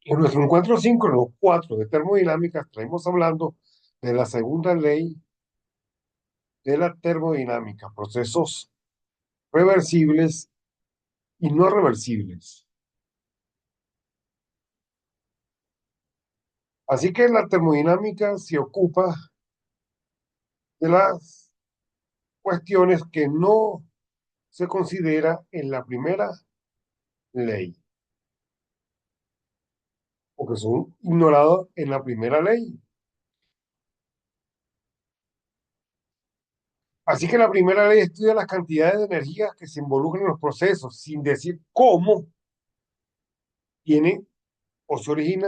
En nuestro encuentro síncrono 4 de termodinámica estaremos hablando de la segunda ley de la termodinámica, procesos reversibles y no reversibles. Así que la termodinámica se ocupa de las cuestiones que no se considera en la primera ley o que son ignoradas en la primera ley. Así que la primera ley estudia las cantidades de energía que se involucran en los procesos, sin decir cómo tiene o se origina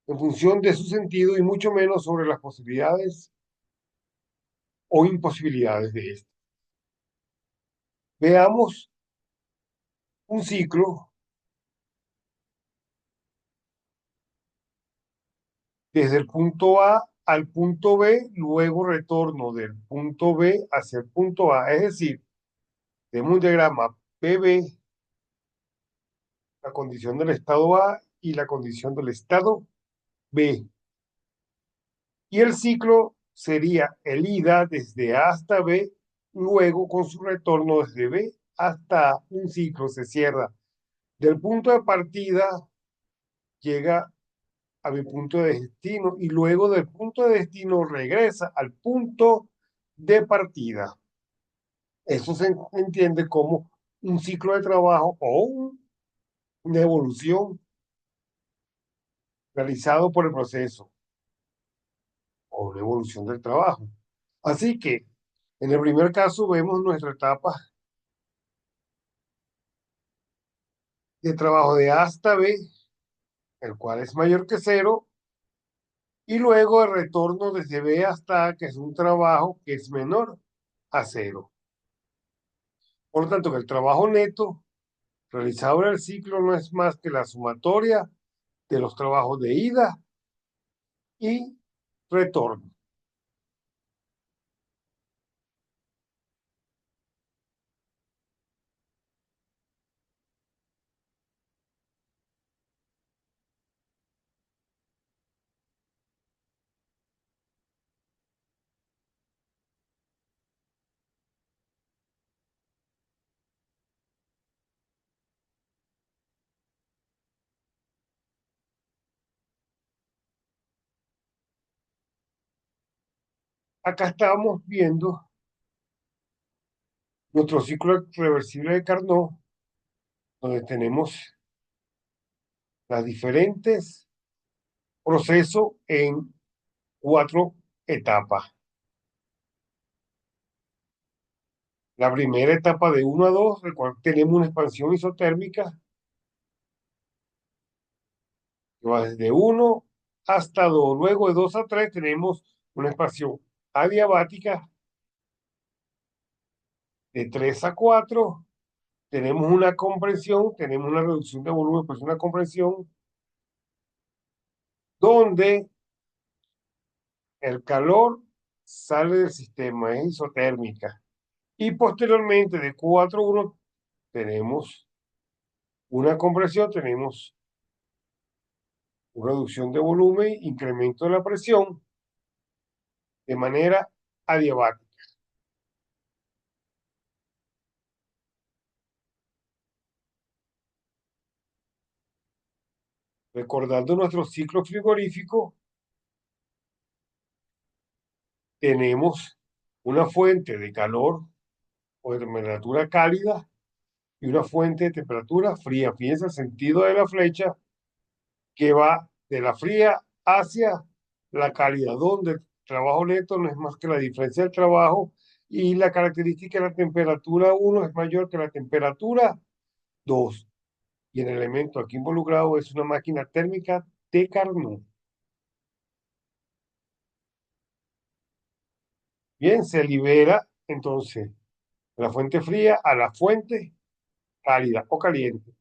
en función de su sentido y mucho menos sobre las posibilidades o imposibilidades de esto. Veamos un ciclo desde el punto A al punto B, luego retorno del punto B hacia el punto A. Es decir, tenemos un diagrama PB, la condición del estado A y la condición del estado B. Y el ciclo sería el ida desde A hasta B, luego con su retorno desde B hasta A. Un ciclo se cierra del punto de partida, llega a mi punto de destino y luego del punto de destino regresa al punto de partida. Eso se entiende como un ciclo de trabajo o una evolución realizado por el proceso o una evolución del trabajo. Así que en el primer caso vemos nuestra etapa de trabajo de A hasta B, el cual es mayor que cero, y luego el retorno desde B hasta A, que es un trabajo que es menor a cero. Por lo tanto, que el trabajo neto realizado en el ciclo no es más que la sumatoria de los trabajos de ida y retorno. Acá estábamos viendo nuestro ciclo reversible de Carnot, donde tenemos las diferentes procesos en cuatro etapas. La primera etapa de 1 a 2, en la cual tenemos una expansión isotérmica que va desde 1 hasta 2. Luego de 2 a 3 tenemos una expansión adiabática de 3 a 4. Tenemos una compresión, tenemos una reducción de volumen, pues una compresión, donde el calor sale del sistema, es isotérmica. Y posteriormente, de 4 a 1, tenemos una compresión, tenemos una reducción de volumen, incremento de la presión, de manera adiabática. Recordando nuestro ciclo frigorífico, tenemos una fuente de calor o de temperatura cálida y una fuente de temperatura fría. Fíjense el sentido de la flecha que va de la fría hacia la cálida, donde el trabajo neto no es más que la diferencia del trabajo y la característica de la temperatura 1 es mayor que la temperatura 2. Y el elemento aquí involucrado es una máquina térmica de Carnot. Bien, se libera entonces de la fuente fría a la fuente cálida o caliente.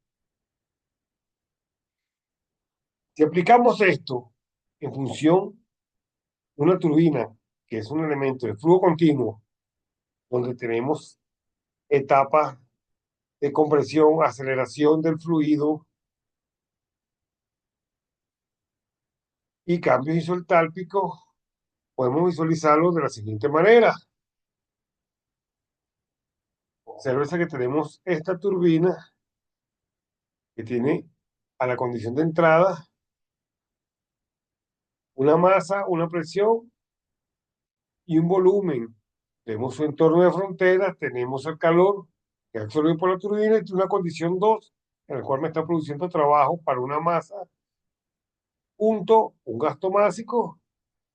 Si aplicamos esto en función de una turbina, que es un elemento de flujo continuo, donde tenemos etapas de compresión, aceleración del fluido, Y cambios isotálpicos podemos visualizarlo de la siguiente manera. Observa que tenemos esta turbina que tiene a la condición de entrada una masa, una presión y un volumen. Tenemos su entorno de frontera, tenemos el calor que es absorbido por la turbina y una condición 2 en la cual me está produciendo trabajo para una masa, punto, un gasto másico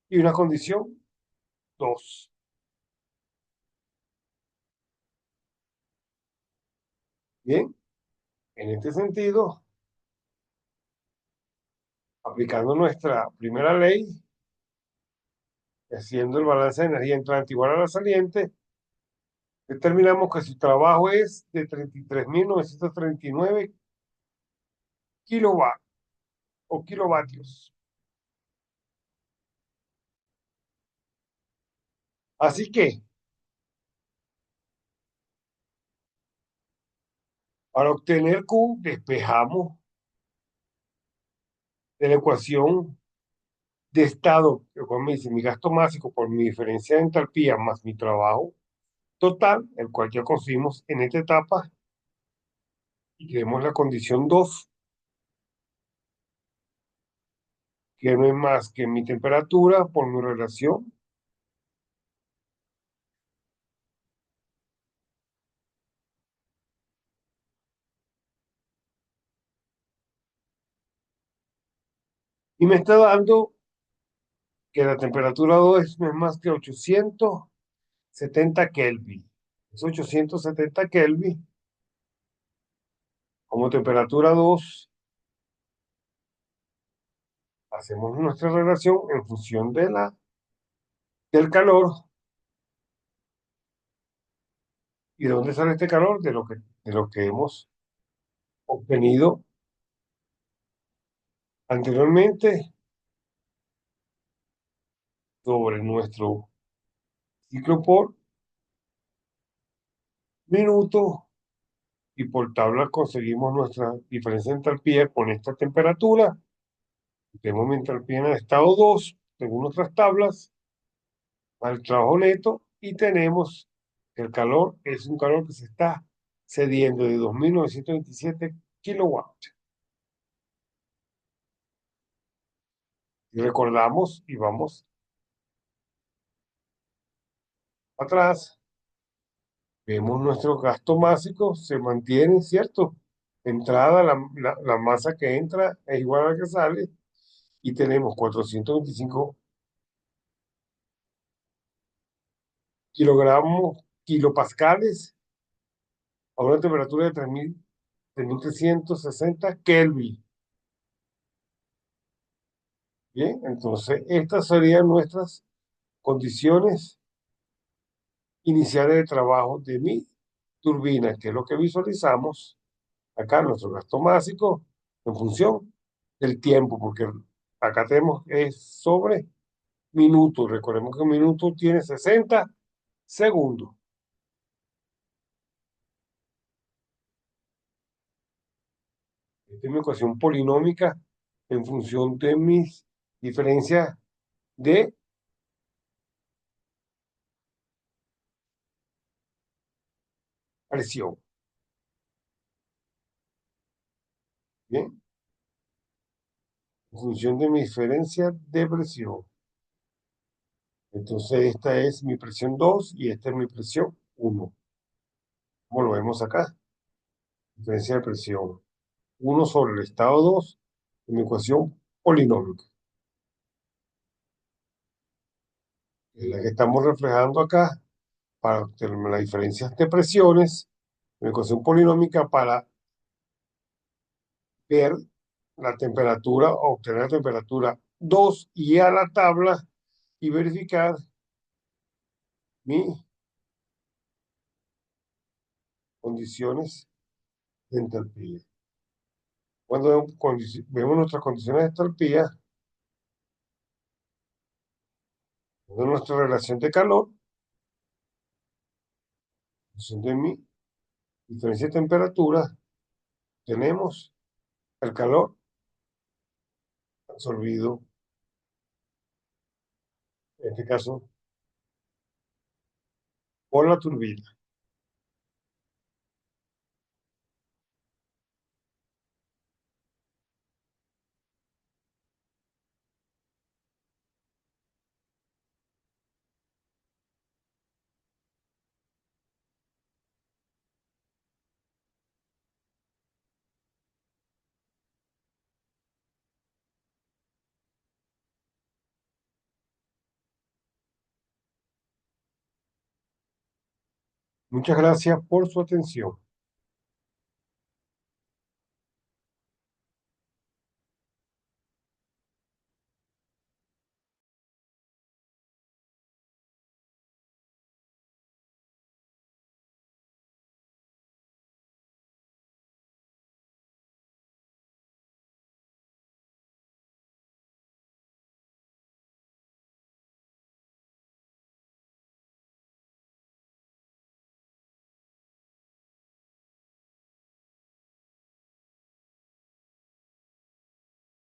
y una condición 2. Bien, en este sentido, aplicando nuestra primera ley, haciendo el balance de energía entrante igual a la saliente, determinamos que su trabajo es de 33.939 kilovatios o kilovatios. Así que, para obtener Q, despejamos de la ecuación de estado, que cuando me dice mi gasto máximo por mi diferencia de entalpía más mi trabajo total, el cual ya conseguimos en esta etapa, y tenemos la condición 2 que no es más que mi temperatura por mi relación y me está dando que la temperatura 2 no es más que 870 Kelvin. Es 870 Kelvin como temperatura 2. Hacemos nuestra relación en función del calor. ¿Y de dónde sale este calor? De lo que hemos obtenido anteriormente sobre nuestro ciclo por minuto, y por tabla conseguimos nuestra diferencia de entalpía con esta temperatura. Tenemos mi entalpía en el estado 2 según nuestras tablas, al trabajo neto, y tenemos que el calor es un calor que se está cediendo de 2.927 kilowatts. Y recordamos y vamos atrás, vemos nuestro gasto másico se mantiene, ¿cierto? Entrada, la masa que entra es igual a la que sale, y tenemos 425 kilopascales a una temperatura de 3.360 Kelvin. Bien, entonces estas serían nuestras condiciones iniciales de trabajo de mi turbina, que es lo que visualizamos acá, nuestro gasto másico en función del tiempo, porque acá tenemos es sobre minutos. Recordemos que un minuto tiene 60 segundos. Esta es mi ecuación polinómica en función de mis diferencias de presión. Bien, en función de mi diferencia de presión. Entonces esta es mi presión 2 y esta es mi presión 1. Como lo vemos acá, diferencia de presión 1 sobre el estado 2 en mi ecuación polinómica. Es la que estamos reflejando acá para obtener las diferencias de presiones en la ecuación polinómica para ver la temperatura, obtener la temperatura 2 y a la tabla y verificar mis condiciones de entalpía. Cuando vemos nuestras condiciones de entalpía, de nuestra relación de calor, en función de mi diferencia de temperatura, tenemos el calor absorbido en este caso, por la turbina. Muchas gracias por su atención.